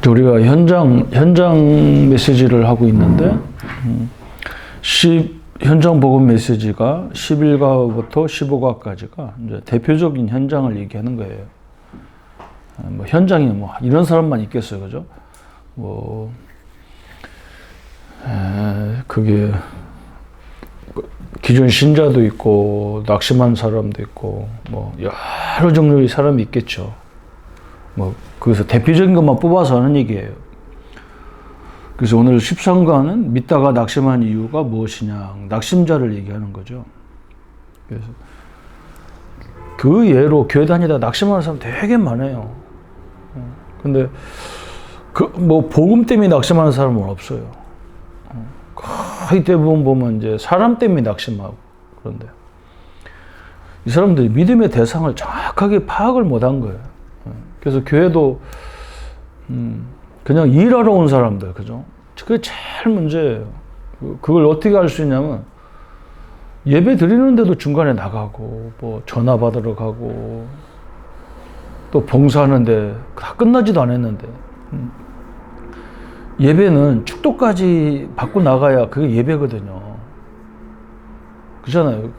우리가 현장 메시지를 하고 있는데, 현장 복음 메시지가 11가부터 15가까지가 이제 대표적인 현장을 얘기하는 거예요. 뭐 현장이 뭐 이런 사람만 있겠어요, 그죠? 뭐 그게 기존 신자도 있고 낙심한 사람도 있고 뭐 여러 종류의 사람이 있겠죠. 뭐 그래서 대표적인 것만 뽑아서 하는 얘기예요. 그래서 오늘 13과는 믿다가 낙심한 이유가 무엇이냐, 낙심자를 얘기하는 거죠. 그래서 그 예로 교회 다니다 낙심하는 사람 되게 많아요. 근데 뭐 복음 때문에 낙심하는 사람은 없어요. 거의 대부분 보면 이제 사람 때문에 낙심하고. 그런데 이 사람들이 믿음의 대상을 정확하게 파악을 못한 거예요. 그래서 교회도 그냥 일하러 온 사람들, 그죠? 그게 제일 문제예요. 그걸 어떻게 할 수 있냐면, 예배 드리는데도 중간에 나가고, 뭐 전화 받으러 가고, 또 봉사하는데 다 끝나지도 않았는데, 예배는 축도까지 받고 나가야 그게 예배거든요. 그렇잖아요.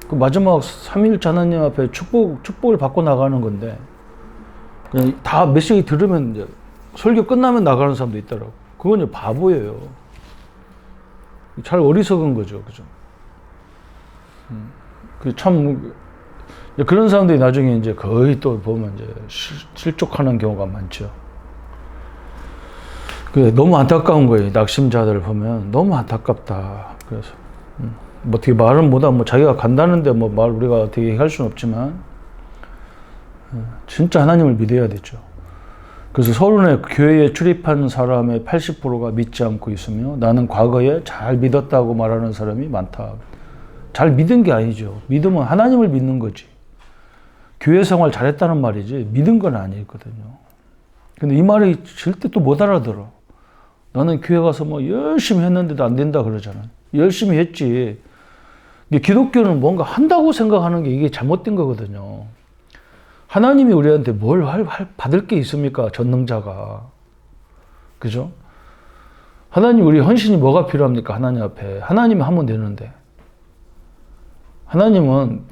그 마지막 3일째 하나님 앞에 축복을 받고 나가는 건데, 그냥 다 메시지 들으면 이제 설교 끝나면 나가는 사람도 있더라고. 그건 이제 바보예요. 잘 어리석은 거죠, 그죠? 그 참 그런 사람들이 나중에 이제 거의 또 보면 이제 실족하는 경우가 많죠. 너무 안타까운 거예요. 낙심자들을 보면 너무 안타깝다. 그래서 뭐 어떻게 말은 못하면 뭐 자기가 간다는데 뭐 말 우리가 어떻게 할 수는 없지만 진짜 하나님을 믿어야 되죠. 그래서 서론에 교회에 출입한 사람의 80%가 믿지 않고 있으며 나는 과거에 잘 믿었다고 말하는 사람이 많다. 잘 믿은 게 아니죠. 믿으면 하나님을 믿는 거지. 교회 생활 잘했다는 말이지 믿은 건 아니거든요. 근데 이 말이 절대 또 못 알아들어. 나는 교회 가서 뭐 열심히 했는데도 안 된다 그러잖아. 열심히 했지. 기독교는 뭔가 한다고 생각하는 게 이게 잘못된 거거든요. 하나님이 우리한테 뭘 받을 게 있습니까? 전능자가. 그죠? 하나님, 우리 헌신이 뭐가 필요합니까? 하나님 앞에. 하나님이 하면 되는데. 하나님은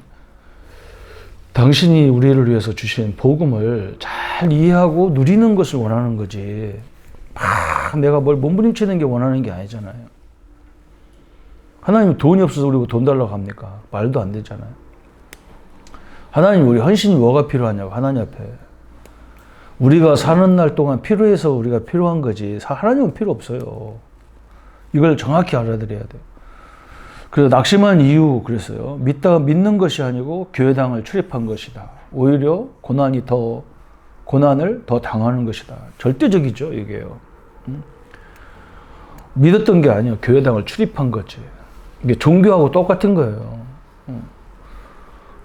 당신이 우리를 위해서 주신 복음을 잘 이해하고 누리는 것을 원하는 거지. 막 내가 뭘 몸부림치는 게 원하는 게 아니잖아요. 하나님은 돈이 없어서 우리가 돈 달라고 합니까? 말도 안 되잖아요. 하나님, 우리 헌신이 뭐가 필요하냐고, 하나님 앞에. 우리가 사는 날 동안 필요해서 우리가 필요한 거지. 하나님은 필요 없어요. 이걸 정확히 알아들어야 돼요. 그래서 낙심한 이유, 그랬어요. 믿는 것이 아니고 교회당을 출입한 것이다. 오히려 고난을 더 당하는 것이다. 절대적이죠, 이게요. 믿었던 게 아니에요. 교회당을 출입한 거지. 이게 종교하고 똑같은 거예요.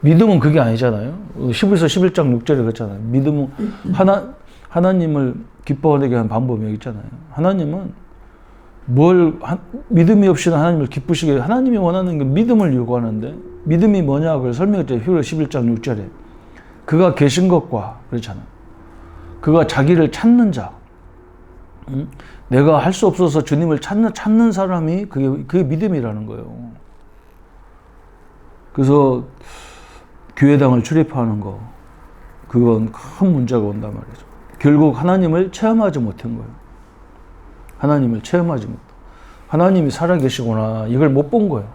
믿음은 그게 아니잖아요. 히브리서 11장 6절에 그랬잖아요. 믿음은 하나님을 기뻐하게 하는 방법이 여기 있잖아요. 하나님은 믿음이 없이는 하나님을 기쁘시게, 하나님이 원하는 게 믿음을 요구하는데, 믿음이 뭐냐, 그걸 설명했죠. 히브리서 11장 6절에. 그가 계신 것과, 그렇잖아요. 그가 자기를 찾는 자. 내가 할 수 없어서 주님을 찾는 사람이 그게 믿음이라는 거예요. 그래서 교회당을 출입하는 거, 그건 큰 문제가 온단 말이죠. 결국 하나님을 체험하지 못한 거예요. 하나님을 체험하지 못해. 하나님이 살아계시구나, 이걸 못 본 거예요.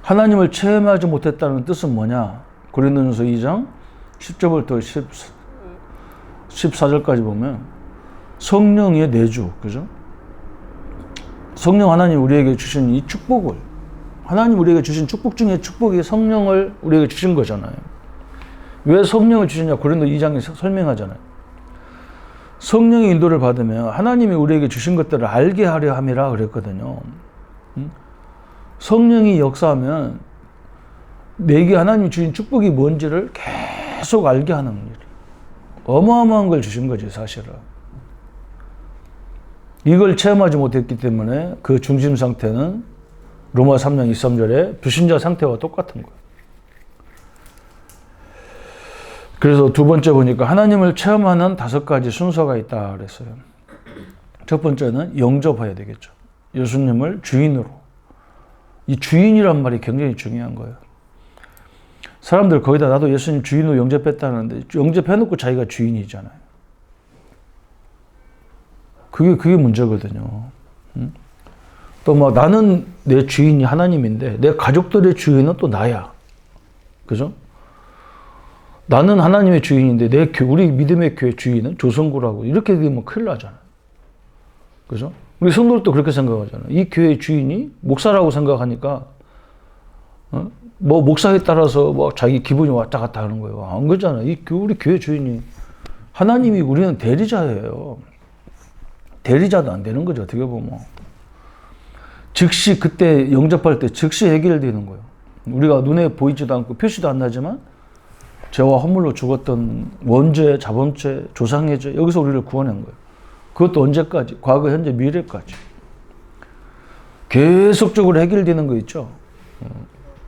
하나님을 체험하지 못했다는 뜻은 뭐냐? 고린도전서 2장 10절부터 14절까지 보면 성령의 내주, 그죠? 성령 하나님 우리에게 주신 이 축복을, 하나님 우리에게 주신 축복 중에 축복이 성령을 우리에게 주신 거잖아요. 왜 성령을 주시냐? 고린도 2장에 설명하잖아요. 성령의 인도를 받으면 하나님이 우리에게 주신 것들을 알게 하려 함이라 그랬거든요. 성령이 역사하면 내게 하나님이 주신 축복이 뭔지를 계속 알게 하는 일. 어마어마한 걸 주신 거지, 사실은. 이걸 체험하지 못했기 때문에 그 중심 상태는 로마 3장 23절에 불신자 상태와 똑같은 거예요. 그래서 두 번째 보니까 하나님을 체험하는 5가지 순서가 있다 그랬어요. 첫 번째는 영접해야 되겠죠. 예수님을 주인으로. 이 주인이란 말이 굉장히 중요한 거예요. 사람들 거기다 나도 예수님 주인으로 영접했다는데 영접해놓고 자기가 주인이잖아요. 그게 문제거든요. 또 뭐 나는 내 주인이 하나님인데 내 가족들의 주인은 또 나야. 그죠? 나는 하나님의 주인인데 우리 믿음의 교회 주인은 조성구라고 이렇게 되면 큰일 나잖아요. 그죠? 우리 성도들도 그렇게 생각하잖아요. 이 교회의 주인이 목사라고 생각하니까 뭐 목사에 따라서 뭐 자기 기분이 왔다 갔다 하는 거예요. 안 그러잖아요. 우리 교회 주인이 하나님이 우리는 대리자예요. 대리자도 안 되는 거죠. 어떻게 보면. 즉시 그때 영접할 때 즉시 해결되는 거예요. 우리가 눈에 보이지도 않고 표시도 안 나지만 죄와 허물로 죽었던 원죄, 자범죄, 조상의 죄 여기서 우리를 구원한 거예요. 그것도 언제까지? 과거, 현재, 미래까지. 계속적으로 해결되는 거 있죠.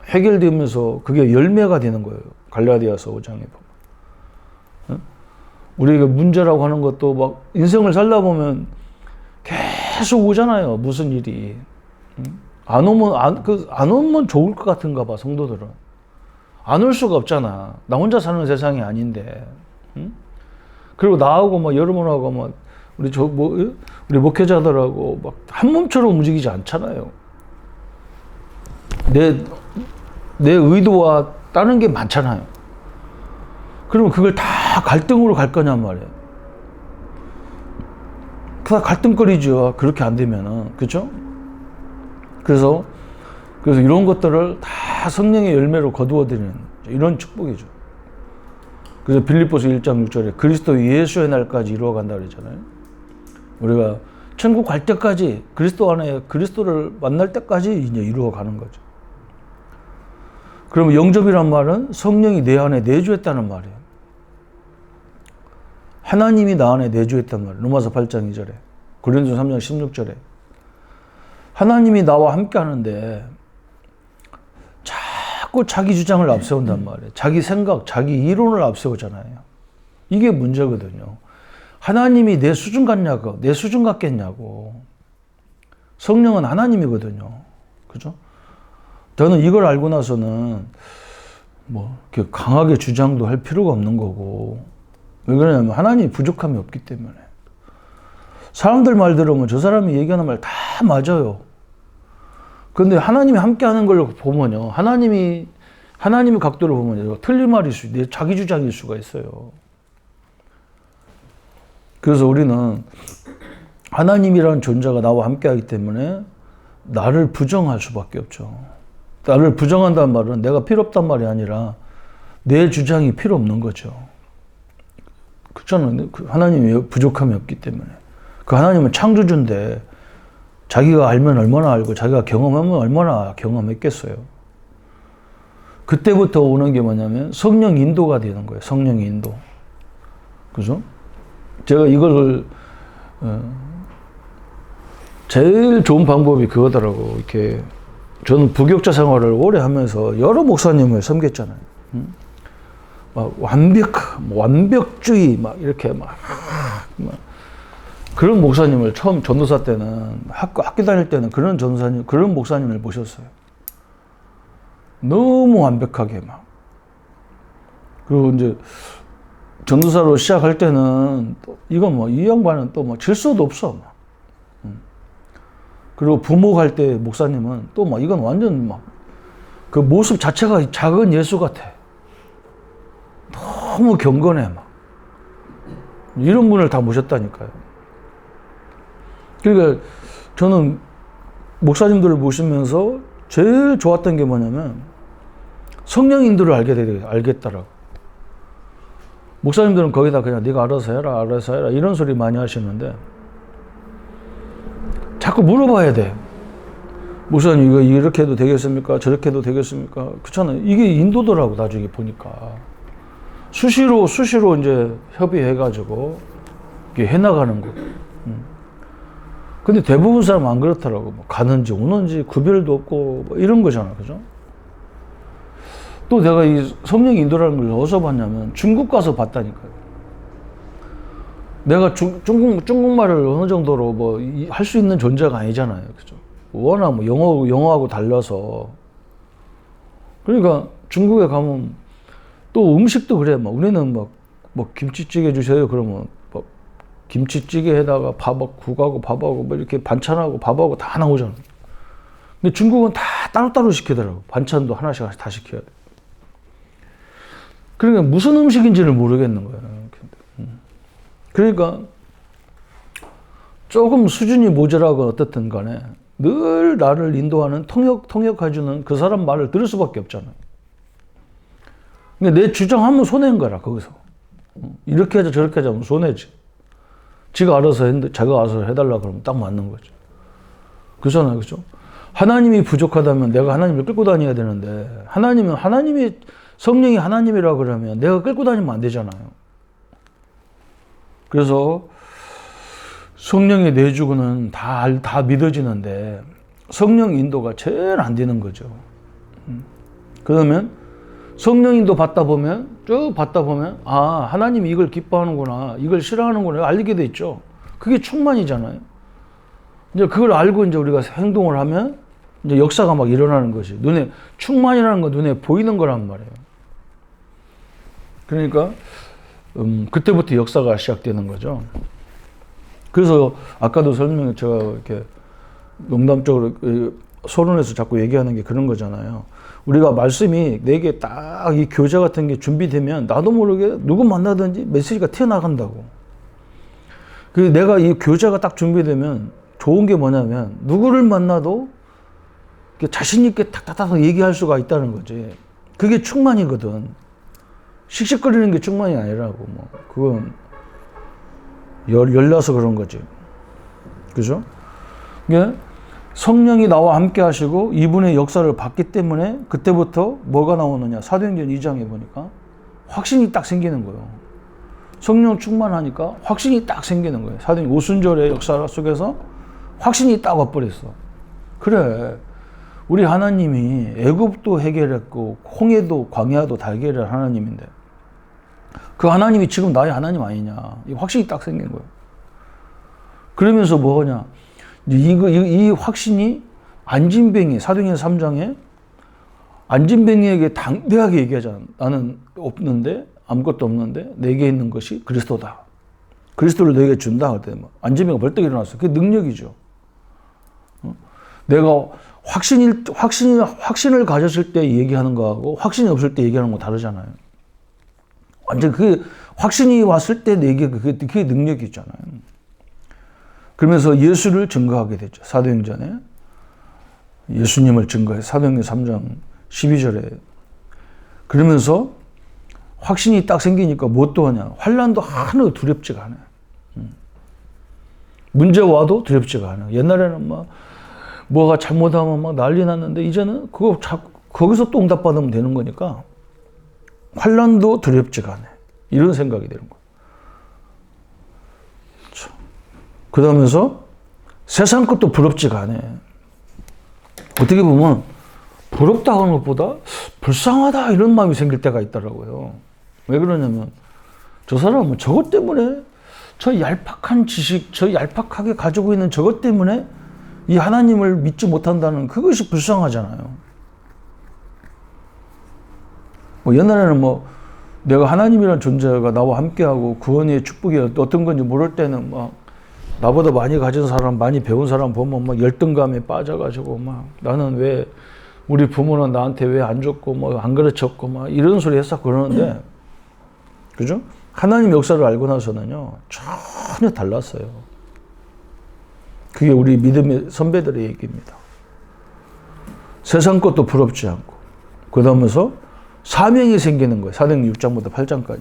해결되면서 그게 열매가 되는 거예요. 갈라디아서 5장에 보면. 우리가 문제라고 하는 것도 막 인생을 살다 보면 계속 오잖아요. 무슨 일이. 안 오면 좋을 것 같은가 봐, 성도들은. 안 올 수가 없잖아. 나 혼자 사는 세상이 아닌데. 그리고 나하고 막 여러분하고 막 우리 목회자들하고 막 한 몸처럼 움직이지 않잖아요. 내 의도와 다른 게 많잖아요. 그러면 그걸 다 갈등으로 갈 거냔 말이에요. 다 갈등거리죠. 그렇게 안 되면은. 그죠? 그래서 이런 것들을 다 성령의 열매로 거두어들이는 이런 축복이죠. 그래서 빌립보서 1장 6절에 그리스도 예수의 날까지 이루어간다 그랬잖아요. 우리가 천국 갈 때까지 그리스도 안에 그리스도를 만날 때까지 이제 이루어가는 거죠. 그러면 영접이란 말은 성령이 내 안에 내주했다는 말이에요. 하나님이 나 안에 내주했단 말이에요. 로마서 8장 2절에 고린도서 3장 16절에 하나님이 나와 함께 하는데 자꾸 자기 주장을 앞세운단 말이에요. 자기 생각, 자기 이론을 앞세우잖아요. 이게 문제거든요. 하나님이 내 수준 같냐고, 내 수준 같겠냐고. 성령은 하나님이거든요. 그죠? 저는 이걸 알고 나서는 뭐 이렇게 강하게 주장도 할 필요가 없는 거고. 왜 그러냐면 하나님이 부족함이 없기 때문에. 사람들 말 들으면 저 사람이 얘기하는 말 다 맞아요. 그런데 하나님이 함께 하는 걸 보면요. 하나님의 각도를 보면요. 틀린 말일 수 있어요. 자기 주장일 수가 있어요. 그래서 우리는 하나님이라는 존재가 나와 함께 하기 때문에 나를 부정할 수밖에 없죠. 나를 부정한다는 말은 내가 필요 없단 말이 아니라 내 주장이 필요 없는 거죠. 그렇잖아요. 하나님이 부족함이 없기 때문에. 그 하나님은 창조주인데 자기가 알면 얼마나 알고 자기가 경험하면 얼마나 경험했겠어요. 그때부터 오는 게 뭐냐면 성령 인도가 되는 거예요. 성령 인도. 그죠? 제가 이걸 제일 좋은 방법이 그거더라고. 이렇게 저는 부교육자 생활을 오래 하면서 여러 목사님을 섬겼잖아요. 막 완벽주의 막 이렇게 막 그런 목사님을 처음 전도사 때는 학교 다닐 때는 그런 전도사님, 그런 목사님을 모셨어요. 너무 완벽하게 막. 그리고 이제 전도사로 시작할 때는 또 이건 뭐 이 양반은 또 뭐 질서도 없어. 막. 그리고 부목할 때 목사님은 또 막 이건 완전 막 그 모습 자체가 작은 예수 같아. 너무 경건해 막. 이런 분을 다 모셨다니까요. 그러니까 저는 목사님들을 모시면서 제일 좋았던 게 뭐냐면 성령 인도를 알겠다라고. 목사님들은 거기다 그냥 네가 알아서 해라 이런 소리 많이 하시는데 자꾸 물어봐야 돼. 목사님 이거 이렇게 해도 되겠습니까? 저렇게 해도 되겠습니까? 그렇잖아요. 이게 인도더라고 나중에 보니까. 수시로 이제 협의해가지고 이렇게 해나가는 거. 근데 대부분 사람은 안 그렇더라고. 뭐 가는지 오는지 구별도 없고 뭐 이런 거잖아. 그죠? 또 내가 이 성령 인도라는 걸 어디서 봤냐면 중국 가서 봤다니까요. 내가 중국말을 어느 정도로 뭐 할 수 있는 존재가 아니잖아요. 그죠? 워낙 뭐 영어하고 달라서. 그러니까 중국에 가면 또 음식도 그래. 막 우리는 막 뭐 김치찌개 주세요. 그러면 뭐 김치찌개에다가 밥하고 국하고 밥하고 뭐 이렇게 반찬하고 밥하고 다 나오잖아. 근데 중국은 다 따로따로 시키더라고. 반찬도 하나씩 다 시켜야 돼. 그러니까 무슨 음식인지를 모르겠는 거야. 그러니까 조금 수준이 모자라고 어떻든 간에 늘 나를 인도하는 통역해주는 그 사람 말을 들을 수밖에 없잖아요. 근데 내 주장하면 손해인 거라, 거기서. 이렇게 하자 저렇게 하자 하면 손해지. 지가 알아서 해달라 그러면 딱 맞는 거죠. 그렇잖아요. 그죠? 하나님이 부족하다면 내가 하나님을 끌고 다녀야 되는데, 하나님이 성령이 하나님이라 그러면 내가 끌고 다니면 안 되잖아요. 그래서 성령이 내주고는 다 믿어지는데 성령 인도가 제일 안 되는 거죠. 그러면 성령 인도 쭉 받다 보면 아, 하나님이 이걸 기뻐하는구나, 이걸 싫어하는구나 알게 돼 있죠. 그게 충만이잖아요. 이제 그걸 알고 이제 우리가 행동을 하면 이제 역사가 막 일어나는 것이 충만이라는 건 눈에 보이는 거란 말이에요. 그러니까 그때부터 역사가 시작되는 거죠. 그래서 아까도 제가 이렇게 농담적으로 서론에서 자꾸 얘기하는 게 그런 거잖아요. 우리가 말씀이 내게 딱 이 교재 같은 게 준비되면 나도 모르게 누구 만나든지 메시지가 튀어나간다고. 내가 이 교재가 딱 준비되면 좋은 게 뭐냐면 누구를 만나도 자신 있게 탁탁탁 얘기할 수가 있다는 거지. 그게 충만이거든. 씩씩거리는 게 충만이 아니라고. 뭐 그건 열나서 그런 거지. 그죠? 성령이 나와 함께 하시고 이분의 역사를 봤기 때문에 그때부터 뭐가 나오느냐. 사도행전 2장에 보니까 확신이 딱 생기는 거예요. 성령 충만하니까 확신이 딱 생기는 거예요. 사도행전 오순절의 역사 속에서 확신이 딱 와버렸어. 그래, 우리 하나님이 애굽도 해결했고 홍해도 광야도 다 해결한 하나님인데 그 하나님이 지금 나의 하나님 아니냐. 이 확신이 딱 생긴 거예요. 그러면서 뭐냐. 이 확신이 안진뱅이, 사도행전 3장에 안진뱅이에게 당대하게 얘기하잖아. 나는 아무것도 없는데 내게 있는 것이 그리스도다. 그리스도를 너에게 준다. 그때 안진뱅이가 벌떡 일어났어. 그게 능력이죠. 내가 확신을 가졌을 때 얘기하는 거하고 확신이 없을 때 얘기하는 거 다르잖아요. 완전 그 확신이 왔을 때 내게 그게 능력이 있잖아요. 그러면서 예수를 증거하게 됐죠. 사도행전에 예수님을 증거해. 사도행전 3장 12절에. 그러면서 확신이 딱 생기니까 뭐 또 하냐. 환난도 하나도 두렵지가 않아요. 문제 와도 두렵지가 않아요. 옛날에는 뭐가 잘못하면 막 난리 났는데 이제는 거기서 또 응답받으면 되는 거니까 환난도 두렵지가 않아요. 이런 생각이 되는 거예요. 그러면서 세상 것도 부럽지가 않아요. 어떻게 보면 부럽다 하는 것보다 불쌍하다 이런 마음이 생길 때가 있더라고요. 왜 그러냐면 저 사람은 저것 때문에 저 얄팍한 지식, 저 얄팍하게 가지고 있는 저것 때문에 이 하나님을 믿지 못한다는 그것이 불쌍하잖아요. 옛날에는 내가 하나님이라는 존재가 나와 함께하고 구원의 축복이 어떤 건지 모를 때는 나보다 많이 가진 사람, 많이 배운 사람 보면 열등감에 빠져가지고 나는 왜 우리 부모는 나한테 왜 안 줬고 안 가르쳤고 이런 소리 했어 그러는데 그죠? 하나님 역사를 알고 나서는요 전혀 달랐어요. 그게 우리 믿음의 선배들의 얘기입니다. 세상 것도 부럽지 않고 그러면서 사명이 생기는 거예요. 사도행전 6장부터 8장까지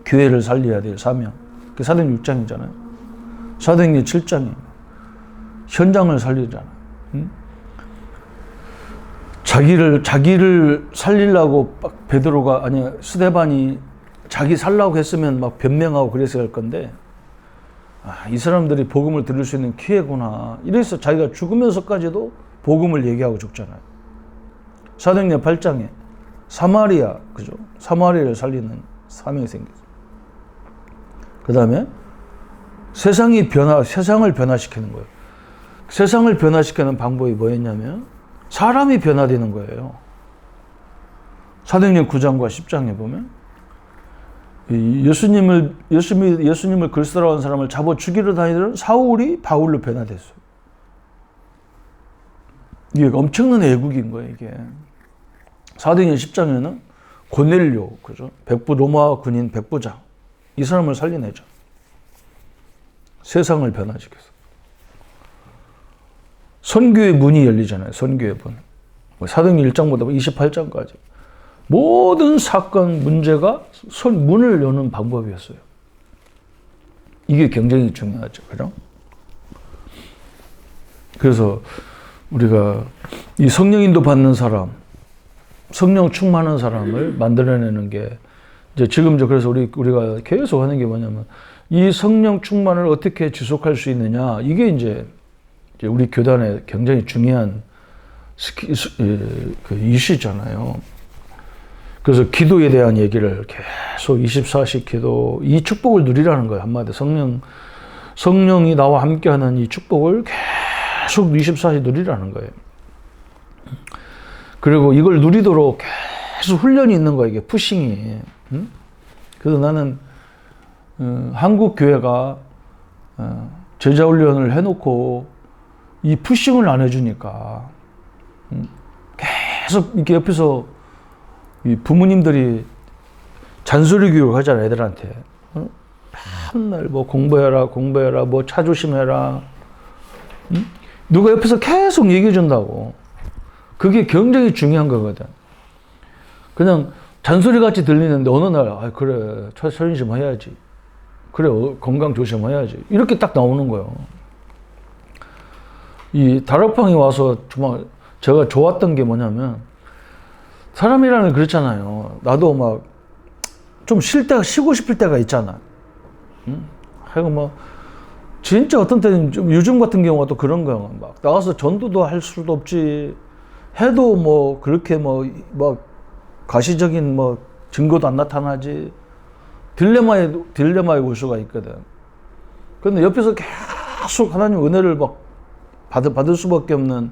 교회를 살려야 될 사명. 그게 사도행전 6장이잖아요. 사도행전 7장이 현장을 살리잖아요. 자기를 살리려고 스데반이 자기 살라고 했으면 변명하고 그랬어야 할 건데 이 사람들이 복음을 들을 수 있는 기회구나. 이래서 자기가 죽으면서까지도 복음을 얘기하고 죽잖아요. 사도행전 8장에 사마리아, 그죠? 사마리아를 살리는 사명이 생겼어요. 그 다음에 세상을 변화시키는 거예요. 세상을 변화시키는 방법이 뭐였냐면 사람이 변화되는 거예요. 사도행전 9장과 10장에 보면 예수님을 그리스도라는 사람을 잡아 죽이러 다니던 사울이 바울로 변화됐어요. 이게 엄청난 애국인 거예요, 이게. 사도행전 10장에는 고넬료, 그죠? 로마 군인 백부장. 이 사람을 살려내죠. 세상을 변화시켰어. 선교의 문이 열리잖아요. 선교의 문. 사도행전 1장부터 28장까지. 모든 사건, 문제가 문을 여는 방법이었어요. 이게 굉장히 중요하죠. 그죠? 그래서 우리가 이 성령 인도 받는 사람, 성령 충만한 사람을 만들어내는 게 이제 지금 그래서 우리가 계속 하는 게 뭐냐면 이 성령 충만을 어떻게 지속할 수 있느냐, 이게 이제 우리 교단의 굉장히 중요한 그 이슈잖아요. 그래서 기도에 대한 얘기를 계속 24시 기도, 이 축복을 누리라는 거예요. 한마디로 성령이 나와 함께하는 이 축복을 계속 24시 누리라는 거예요. 그리고 이걸 누리도록 계속 훈련이 있는 거예요. 이게 푸싱이. 그래서 나는 한국 교회가 제자 훈련을 해놓고 이 푸싱을 안 해주니까 계속 이렇게 옆에서 이 부모님들이 잔소리 교육을 하잖아, 애들한테. 맨날 뭐 공부해라, 뭐 차 조심해라. 누가 옆에서 계속 얘기해 준다고. 그게 굉장히 중요한 거거든. 그냥 잔소리 같이 들리는데 어느 날, 그래, 차 조심 해야지. 그래, 건강 조심해야지. 이렇게 딱 나오는 거예요. 이 다락방에 와서 정말 제가 좋았던 게 뭐냐면, 사람이라는 게 그렇잖아요. 나도 막 좀 쉬고 싶을 때가 있잖아. 하여간 뭐 진짜 어떤 때는 좀 요즘 같은 경우가 또 그런 거야. 막 나가서 전도도 할 수도 없지. 해도 뭐 그렇게 뭐 가시적인 뭐 증거도 안 나타나지. 딜레마에 올 수가 있거든. 그런데 옆에서 계속 하나님 은혜를 막 받을 수밖에 없는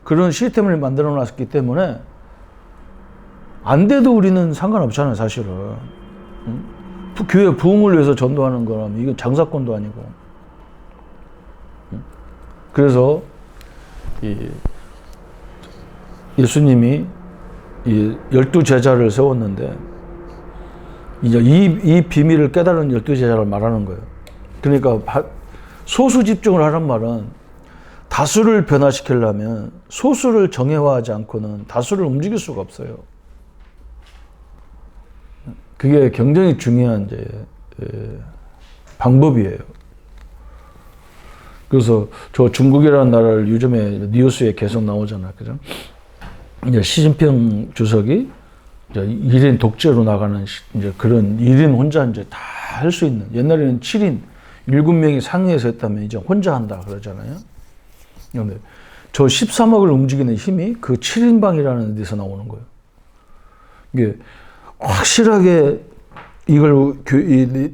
그런 시스템을 만들어 놨기 때문에 안 돼도 우리는 상관없잖아요, 사실은. 교회 부흥을 위해서 전도하는 거라면 이건 장사건도 아니고. 그래서 예수님이 이 12제자를 세웠는데 이제 이 비밀을 깨달은 12제자를 말하는 거예요. 그러니까 소수 집중을 하란 말은 다수를 변화시키려면 소수를 정예화하지 않고는 다수를 움직일 수가 없어요. 그게 굉장히 중요한 이제 방법이에요. 그래서 저 중국이라는 나라를 요즘에 뉴스에 계속 나오잖아요, 그죠? 이제 시진핑 주석이 이제 1인 독재로 나가는 이제 그런 1인 혼자 이제 다 할 수 있는, 옛날에는 7인 7명이 상의해서 했다면 이제 혼자 한다 그러잖아요. 그런데 저 13억을 움직이는 힘이 그 7인방이라는 데서 나오는 거예요. 이게 확실하게 이걸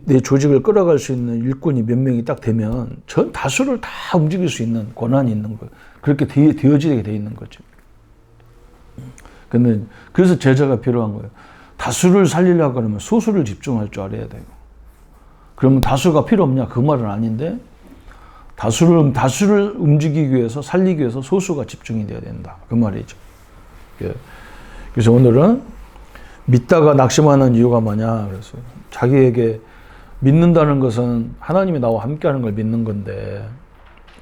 내 조직을 끌어갈 수 있는 일꾼이 몇 명이 딱 되면 전 다수를 다 움직일 수 있는 권한이 있는 거예요. 그렇게 되어지게 돼 있는 거죠. 근데 그래서 제자가 필요한 거예요. 다수를 살리려고 하면 소수를 집중할 줄 알아야 돼요. 그러면 다수가 필요 없냐? 그 말은 아닌데 다수를 움직이기 위해서 살리기 위해서 소수가 집중이 돼야 된다. 그 말이죠. 그래서 오늘은 믿다가 낙심하는 이유가 뭐냐? 그래서 자기에게 믿는다는 것은 하나님이 나와 함께하는 걸 믿는 건데,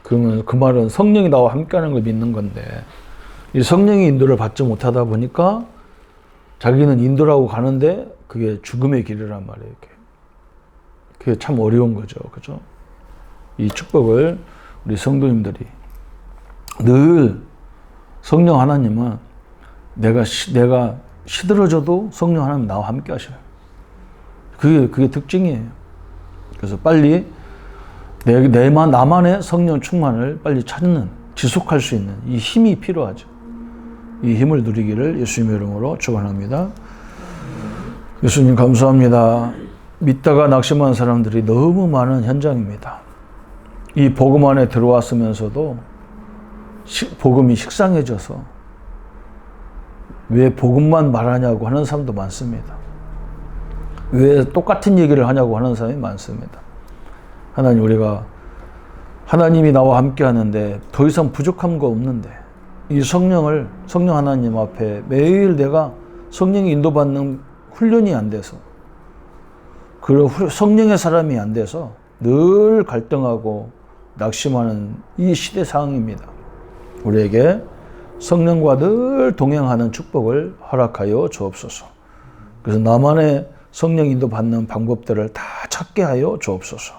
그러면 그 말은 성령이 나와 함께하는 걸 믿는 건데, 이 성령의 인도를 받지 못하다 보니까 자기는 인도라고 가는데 그게 죽음의 길이란 말이에요. 그게 참 어려운 거죠, 그죠? 이 축복을 우리 성도님들이 늘 성령 하나님은 내가 시들어져도 성령 하나님 나와 함께 하셔요. 그게 특징이에요. 그래서 빨리 나만의 성령 충만을 빨리 찾는, 지속할 수 있는 이 힘이 필요하죠. 이 힘을 누리기를 예수님의 이름으로 축원합니다. 예수님 감사합니다. 믿다가 낙심한 사람들이 너무 많은 현장입니다. 이 복음 안에 들어왔으면서도 복음이 식상해져서 왜 복음만 말하냐고 하는 사람도 많습니다. 왜 똑같은 얘기를 하냐고 하는 사람이 많습니다. 하나님, 우리가 하나님이 나와 함께 하는데 더 이상 부족한 거 없는데 이 성령 하나님 앞에 매일 내가 성령이 인도받는 훈련이 안 돼서, 그리고 성령의 사람이 안 돼서 늘 갈등하고 낙심하는 이 시대 상황입니다. 우리에게 성령과 늘 동행하는 축복을 허락하여 주옵소서. 그래서 나만의 성령 인도받는 방법들을 다 찾게 하여 주옵소서.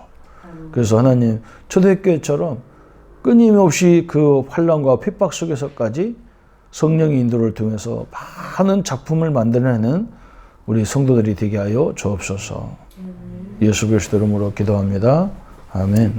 그래서 하나님, 초대교회처럼 끊임없이 그 환난과 핍박 속에서까지 성령의 인도를 통해서 많은 작품을 만들어내는 우리 성도들이 되게 하여 주옵소서. 예수 그리스도 이름으로 기도합니다. 아멘.